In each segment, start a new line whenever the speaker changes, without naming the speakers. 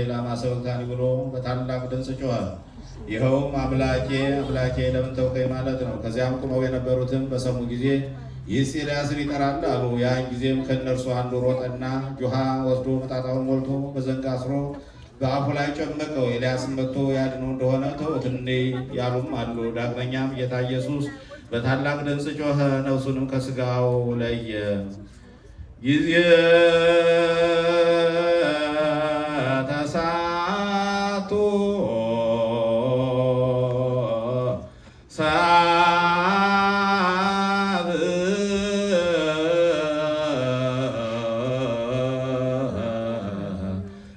ላማሰብታኒ ብሎ በታላቅ ድምፅ ጮኸ። ይኸውም አምላኬ አምላኬ ለምን ተውከኝ ማለት ነው። ከዚያም ቁመው የነበሩትም በሰሙ ጊዜ ይህስ ኤልያስን ይጠራል አሉ። ያን ጊዜም ከእነርሱ አንዱ ሮጠና ጆሃ ወስዶ መጣጣውን ሞልቶ በዘንግ አስሮ በአፉ ላይ ጨመቀው። ኤልያስን መጥቶ ያድነው እንደሆነ ተውት ያሉም አሉ። ዳግመኛም ጌታ ኢየሱስ በታላቅ ድምፅ ጮኸ፣ ነፍሱንም ከሥጋው ለየ። ጊዜ ተሳቱ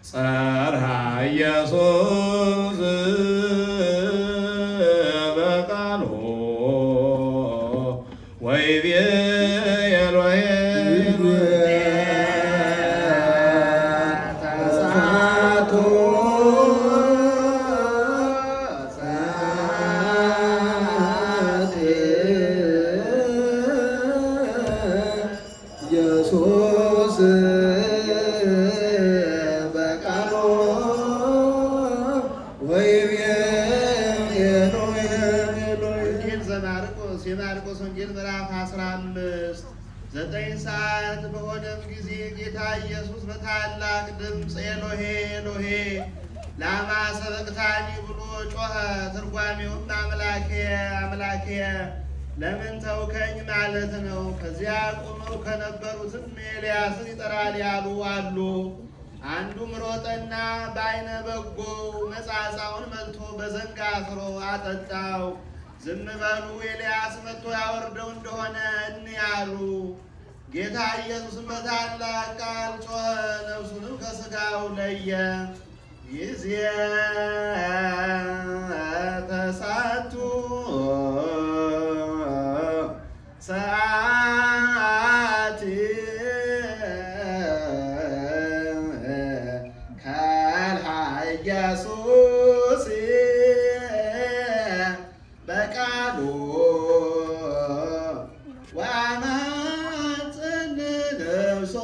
ጸርሐ ኢየሱስ በቃሉ ወይቤ ኤሎሄ
ኢየሱስ በቃሉ ወይቤ ኤሎሄ
የማርቆስ ወንጌል ምዕራፍ 15 9 ሰዓት በሆነም ጊዜ ጌታ ኢየሱስ በታላቅ ድምፅ ኤሎሄ ኤሎሄ ላማ ሰበቅታኒ ብሎ ጮኸ። ትርጓሜውም አምላኬ አምላኬ ለምን ተውከኝ ማለት ነው። ከዚያ ቆመው ከነበሩትም ኤልያስን ይጠራል ያሉ አሉ። አንዱም ሮጠና በዓይነ በጎው መጻጻውን መልቶ በዘንግ አስሮ አጠጣው። ዝም በሉ ኤልያስ መጥቶ ያወርደው እንደሆነ እንያሉ። ጌታ ኢየሱስም በታላቅ ቃል ጮኸ፣ ነፍሱንም ከሥጋው ለየ። ጊዜ ተሳቱ ሰዓት ካልሃ ኢየሱስ በቃሉ ወአማጽን ነፍሶ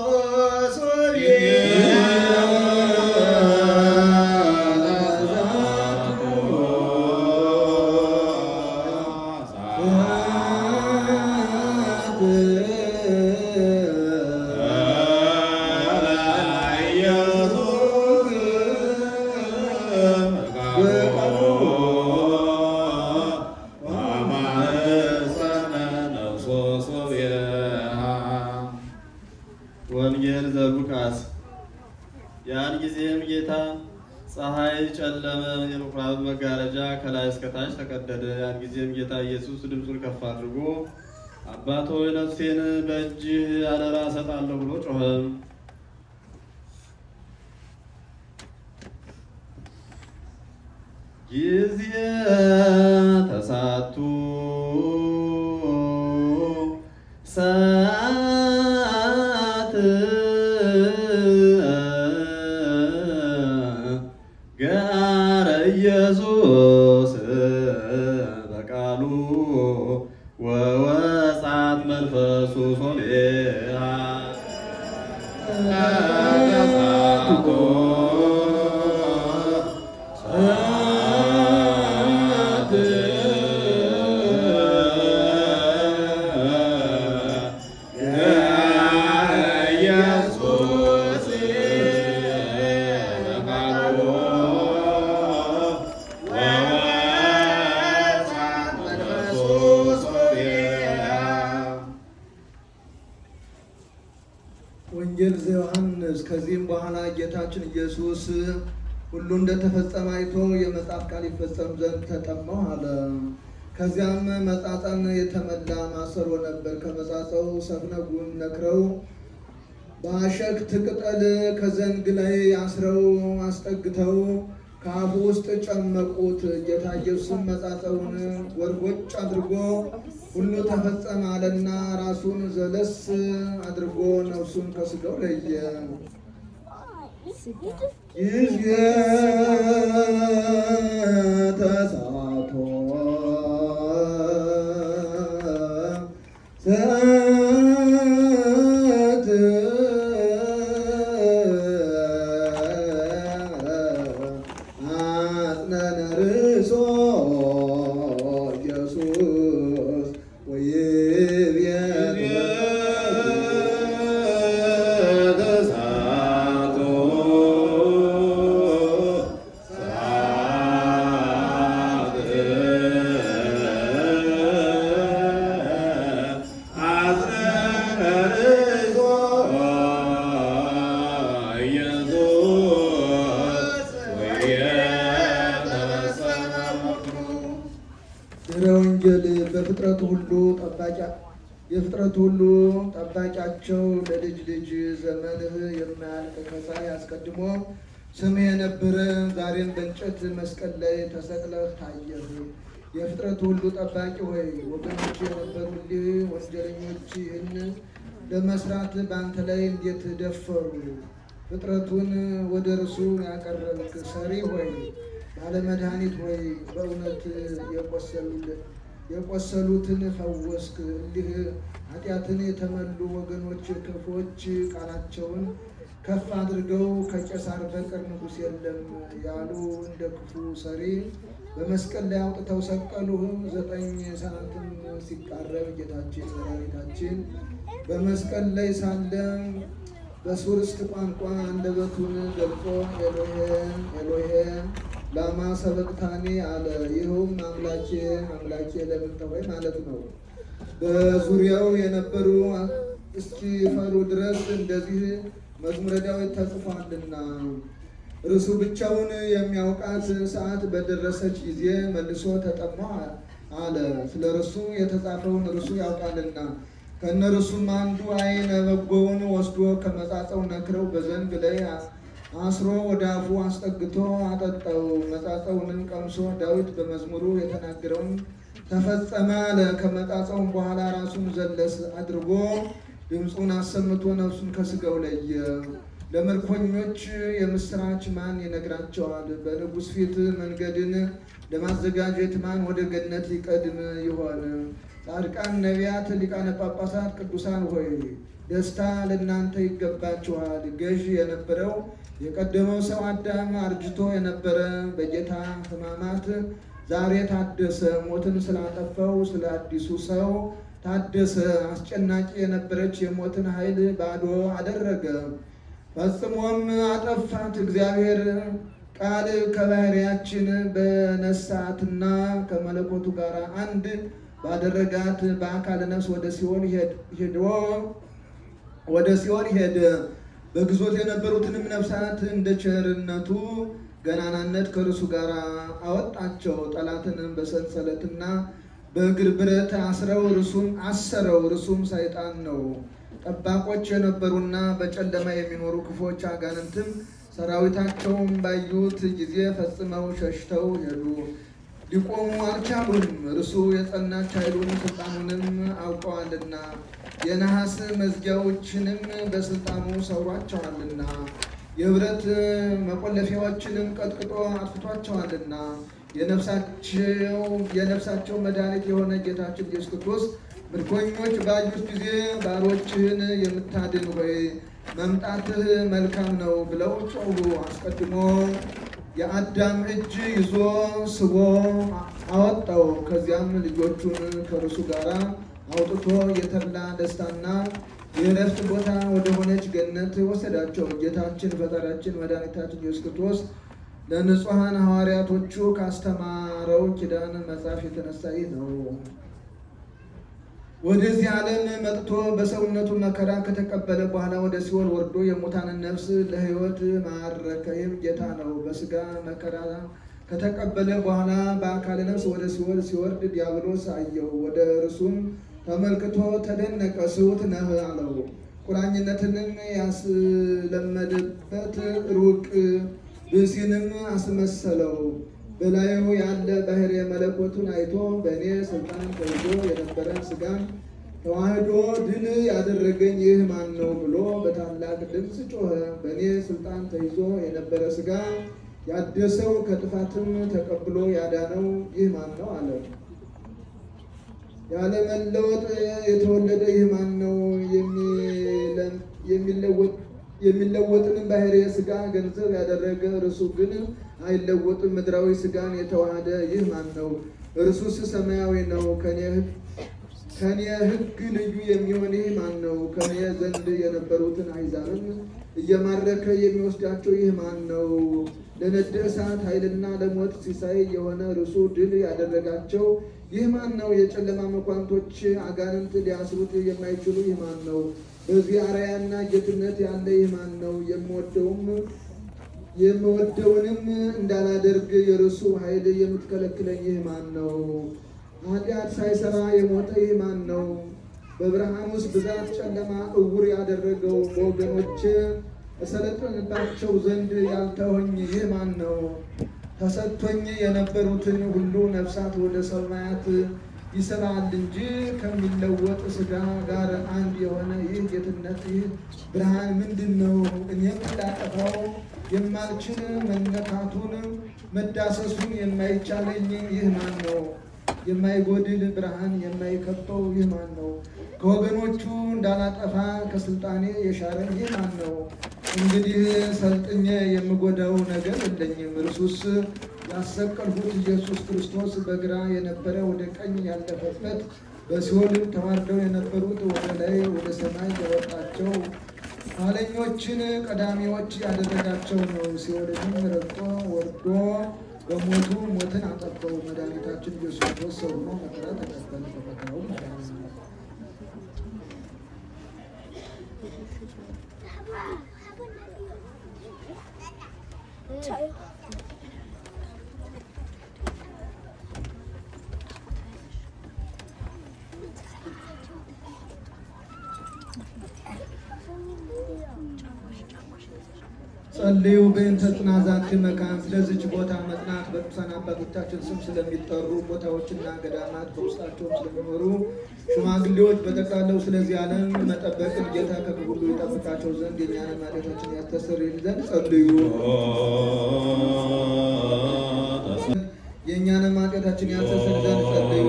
ወንጌል ዘሉቃስ። ያን ጊዜም ጌታ ፀሐይ ጨለመ፣ የምኩራብ መጋረጃ ከላይ እስከታች ተቀደደ። ያን ጊዜም ጌታ ኢየሱስ ድምፁን ከፍ አድርጎ አባት ሆይ ነፍሴን በእጅህ አደራ እሰጣለሁ ብሎ ጮኸ። ጊዜ ተሳቱ ሰዓት ገአረ ኢየሱስ በቃሉ ወወጻት መንፈሱ ሶሌሃ
ወንጌል ዘዮሐንስ። ከዚህም በኋላ ጌታችን ኢየሱስ ሁሉ እንደተፈጸመ አይቶ የመጽሐፍ ቃል ይፈጸም ዘንድ ተጠማሁ አለ። ከዚያም መጻጻን የተመላ ማሰሮ ነበር። ከመጻጻው ሰፍነጉን ነክረው በአሸክት ቅጠል ከዘንግ ላይ አስረው አስጠግተው ከአፉ ውስጥ ጨመቁት። ጌታ ኢየሱስም መጻጻውን ጎርጎጭ አድርጎ ሁሉ ተፈጸመ አለና ራሱን ዘለስ አድርጎ ነፍሱን ከሥጋው ለየ። ጊዜ ተሳቶ ሰዓት የፍጥረቱ ሁሉ ጠባቂያቸው ለልጅ ልጅ ዘመንህ የማያልቅ ከፀሐይ አስቀድሞ ስምህ የነበረ ዛሬም በእንጨት መስቀል ላይ ተሰቅለህ ታየህ። የፍጥረቱ ሁሉ ጠባቂ ሆይ ወገኖች የነበሩልህ ወንጀለኞች ይህን ለመስራት በአንተ ላይ እንዴት ደፈሩ? ፍጥረቱን ወደ እርሱ ያቀረብክ ሰሪ ሆይ ባለመድኃኒት ሆይ በእውነት የቆሰሉትን ፈወስክ። እንዲህ ኃጢአትን የተመሉ ወገኖች ክፎች ቃላቸውን ከፍ አድርገው ከቄሳር በቀር ንጉሥ የለም ያሉ እንደ ክፉ ሰሪ በመስቀል ላይ አውጥተው ሰቀሉህ። 9 ሰዓትም ሲቃረብ ጌታችን መድኃኒታችን በመስቀል ላይ ሳለ በሱርስት ቋንቋ አንደበቱን ገልጾ ኤሎሄ ኤሎሄ ላማ ሰበቅታኒ አለ። ይኸውም አምላኬ አምላኬ ለምን ተወኝ ማለት ነው። በዙሪያው የነበሩ እስኪፈሩ ድረስ እንደዚህ መዝሙረ ዳዊት ተጽፏልና እርሱ ብቻውን የሚያውቃት ሰዓት በደረሰች ጊዜ መልሶ ተጠማ አለ። ስለ እርሱ የተጻፈውን እርሱ ያውቃልና። ከእነርሱም አንዱ ዓይነ በጎውን ወስዶ ከመጻጸው ነክረው በዘንግ ላይ አስሮ ወደ አፉ አስጠግቶ አጠጣው። መጻጸውንም ቀምሶ ዳዊት በመዝሙሩ የተናገረውን ተፈጸመ አለ። ከመጻጸውም በኋላ ራሱን ዘለስ አድርጎ ድምፁን አሰምቶ ነፍሱን ከስጋው ለየ። ለምርኮኞች የምስራች ማን ይነግራቸዋል? በንጉሥ ፊት መንገድን ለማዘጋጀት ማን ወደ ገነት ይቀድም ይሆን? ጻድቃን፣ ነቢያት፣ ሊቃነ ጳጳሳት፣ ቅዱሳን ሆይ ደስታ ለእናንተ ይገባችኋል። ገዥ የነበረው የቀደመው ሰው አዳም አርጅቶ የነበረ በጌታ ሕማማት ዛሬ ታደሰ። ሞትን ስላጠፋው ስለ አዲሱ ሰው ታደሰ። አስጨናቂ የነበረች የሞትን ኃይል ባዶ አደረገ፣ ፈጽሞም አጠፋት። እግዚአብሔር ቃል ከባሕርያችን በነሳትና ከመለኮቱ ጋር አንድ ባደረጋት በአካለ ነፍስ ወደ ሲኦል ሄደ። በግዞት የነበሩትንም ነፍሳት እንደ ቸርነቱ ገናናነት ከእርሱ ጋር አወጣቸው። ጠላትንም በሰንሰለትና በእግር ብረት አሰረው። እርሱም ሰይጣን ነው። ጠባቆች የነበሩና በጨለማ የሚኖሩ ክፎች አጋንንትም ሰራዊታቸውን ባዩት ጊዜ ፈጽመው ሸሽተው ሄዱ፣ ሊቆሙ አልቻሉም። እርሱ የጸናች ኃይሉን ስልጣኑንም አውቀዋልና የነሐስ መዝጊያዎችንም በስልጣኑ ሰብሯቸዋልና የብረት መቆለፊያዎችንም ቀጥቅጦ አጥፍቷቸዋልና የነፍሳቸው መድኃኒት የሆነ ጌታችን ኢየሱስ ክርስቶስ ምርኮኞች ባዩት ጊዜ ባሮችህን የምታድን ሆይ መምጣትህ መልካም ነው ብለው ጮኹ። አስቀድሞ የአዳም እጅ ይዞ ስቦ አወጣው። ከዚያም ልጆቹን ከእርሱ ጋር አውጥቶ የተድላ ደስታና የእረፍት ቦታ ወደሆነች ገነት ወሰዳቸው። ጌታችን ፈጣሪያችን መድኃኒታችን ኢየሱስ ክርስቶስ ለንጹሐን ሐዋርያቶቹ ካስተማረው ኪዳን መጽሐፍ የተነሳ ነው። ወደዚህ ዓለም መጥቶ በሰውነቱ መከራ ከተቀበለ በኋላ ወደ ሲኦል ወርዶ የሙታንን ነፍስ ለሕይወት ማረከ። ይህም ጌታ ነው። በሥጋ መከራ ከተቀበለ በኋላ በአካለ ነፍስ ወደ ሲኦል ሲወርድ ዲያብሎስ አየው። ወደ እርሱም ተመልክቶ ተደነቀ። ስውት ነህ አለው። ቁራኝነትንም ያስለመደበት ሩቅ ብእሲንም አስመሰለው። በላዩ ያለ ባሕርየ መለኮቱን አይቶ በእኔ ስልጣን ተይዞ የነበረን ሥጋን ተዋህዶ ድል ያደረገኝ ይህ ማን ነው ብሎ በታላቅ ድምፅ ጮኸ። በእኔ ስልጣን ተይዞ የነበረ ሥጋ ያደሰው ከጥፋትም ተቀብሎ ያዳነው ይህ ማን ነው አለ። ያለመለወጥ የተወለደ ይህ ማን ነው? የሚለወጥንም ባሕርየ ሥጋ ገንዘብ ያደረገ እርሱ ግን አይለወጥም። ምድራዊ ሥጋን የተዋሃደ ይህ ማን ነው? እርሱስ ሰማያዊ ነው። ከኔ ሕግ ልዩ የሚሆን ይህ ማን ነው? ከኔ ዘንድ የነበሩትን አሕዛብን እየማረከ የሚወስዳቸው ይህ ማን ነው? ለነደ እሳት ኃይልና ለሞት ሲሳይ የሆነ እርሱ ድል ያደረጋቸው ይህ ማን ነው? የጨለማ መኳንቶች አጋንንት ሊያስሩት የማይችሉ ይህ ማን ነው? በዚህ አርአያና ጌትነት ያለ ይህ ማን ነው? የምወደውንም እንዳላደርግ የርሱ ኃይል የምትከለክለኝ ይህ ማን ነው? ኃጢአት ሳይሰራ የሞተ ይህ ማን ነው? በብርሃን ውስጥ ብዛት ጨለማ እውር ያደረገው በወገኖች እሰለጥንባቸው ዘንድ ያልተወኝ ይህ ማን ነው? ተሰጥቶኝ የነበሩትን ሁሉ ነፍሳት ወደ ሰማያት ይስባል እንጂ ከሚለወጥ ሥጋ ጋር አንድ የሆነ ይህ ጌትነት ይህ ብርሃን ምንድን ነው? እኔም ላጠፋው የማልችል መነካቱን መዳሰሱን የማይቻለኝ ይህ ማን ነው? የማይጎድል ብርሃን የማይከበው ይህ ማን ነው? ከወገኖቹ እንዳላጠፋ ከስልጣኔ የሻረኝ ይህ ማን ነው? እንግዲህ ሰልጥኜ የምጎዳው ነገር የለኝም። እርሱስ ያሰቀልሁት ኢየሱስ ክርስቶስ በግራ የነበረ ወደ ቀኝ ያለፈበት፣ በሲኦልም ተዋርደው የነበሩት ወደ ላይ ወደ ሰማይ ያወጣቸው፣ ኋለኞችን ቀዳሚዎች ያደረጋቸው ነው። ሲኦልንም ረግጦ ወርዶ በሞቱ ሞትን አጠፋው። መድኃኒታችን ኢየሱስ ክርስቶስ ሰው ሆኖ መከራ ተቀበለ። በመከራው ጸልዩ በእንተ ጽናዛቲ መካን። ስለዚች ቦታ መጽናት በቅዱሳን አባቶቻችን ስም ስለሚጠሩ ቦታዎችና ገዳማት በውስጣቸውም ስለሚኖሩ ሽማግሌዎች በጠቅላላው ስለዚህ ዓለም መጠበቅን ጌታ ከክፉ ሁሉ ይጠብቃቸው ዘንድ የእኛንም ኃጢአታችንን ያስተሰርይልን ዘንድ ጸልዩ። የእኛንም ኃጢአታችንን ያስተሰርይ ዘንድ ጸልዩ።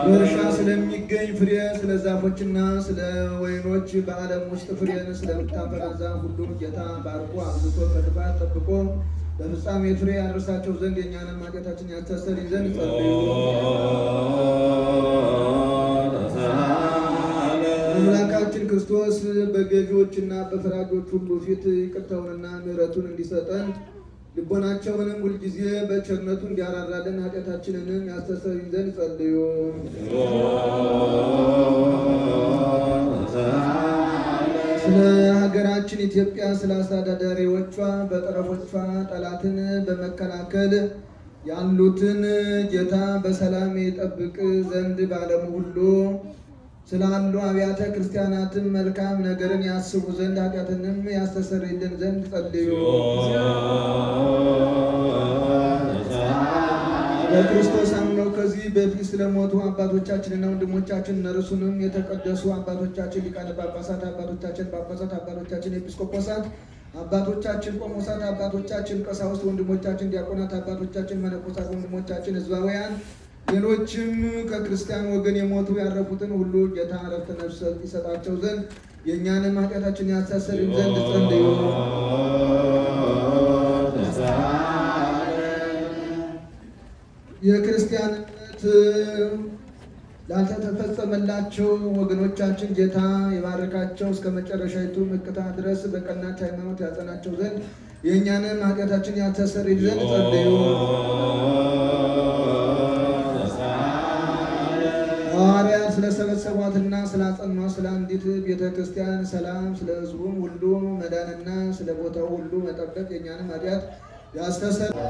በእርሻ ስለሚገኝ ፍሬ ስለ ዛፎችና ስለ ወይኖች በዓለም ውስጥ ፍሬን ስለምታፈራ ዛፍ ሁሉ ጌታ ባርኮ አብዝቶ ከጥፋት ጠብቆ በፍጻሜ ፍሬ ያደርሳቸው ዘንድ የእኛንም ኃጢአታችንን ያስተሰርይ ዘንድ ጸልዩ። አምላካችን ክርስቶስ በገዢዎችና በፈራጆች ሁሉ ፊት ይቅርታውንና ምሕረቱን እንዲሰጠን ልቦናቸውንም ሁልጊዜ በቸርነቱ እንዲያራራልን ኃጢአታችንንም ያስተሰርይ ዘንድ ጸልዩ። ስለ ሀገራችን ኢትዮጵያ ስለ አስተዳዳሪዎቿ በጠረፎቿ ጠላትን በመከላከል ያሉትን ጌታ በሰላም ይጠብቅ ዘንድ በዓለሙ ሁሉ ስላሉ አብያተ ክርስቲያናትን መልካም ነገርን ያስቡ ዘንድ ኃጢአትንም ያስተሰርይልን ዘንድ ጸልዩ። በክርስቶስ አምነው ከዚህ በፊት ስለሞቱ አባቶቻችንና ወንድሞቻችን እነርሱንም የተቀደሱ አባቶቻችን ሊቃነ ጳጳሳት፣ አባቶቻችን ጳጳሳት፣ አባቶቻችን ኤጲስቆጶሳት፣ አባቶቻችን ቆሞሳት፣ አባቶቻችን ቀሳውስት፣ ወንድሞቻችን ዲያቆናት፣ አባቶቻችን መነኮሳት፣ ወንድሞቻችን ሕዝባውያን ሌሎችም ከክርስቲያን ወገን የሞቱ ያረፉትን ሁሉ ጌታ ዕረፍተ ነፍስ ይሰጣቸው ዘንድ የእኛንም ኃጢአታችንን ያስተሰርይ ዘንድ ጸልዩ። የክርስቲያንነት ላልተፈጸመላቸው ወገኖቻችን ጌታ የባረካቸው እስከ መጨረሻይቱ ምቅታ ድረስ በቀናች ሃይማኖት ያጸናቸው ዘንድ የእኛንም ኃጢአታችንን ያስተሰርይ ዘንድ ጸልዩ። ሐዋርያት ስለሰበሰቧትና ስላጸኗት ስለ አንዲት ቤተ ክርስቲያን ሰላም፣ ስለ ሕዝቡም ሁሉ መዳንና ስለ ቦታው ሁሉ መጠበቅ የእኛንም ኃጢአት ያስተሰርይ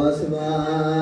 Asma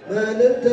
መልእክተ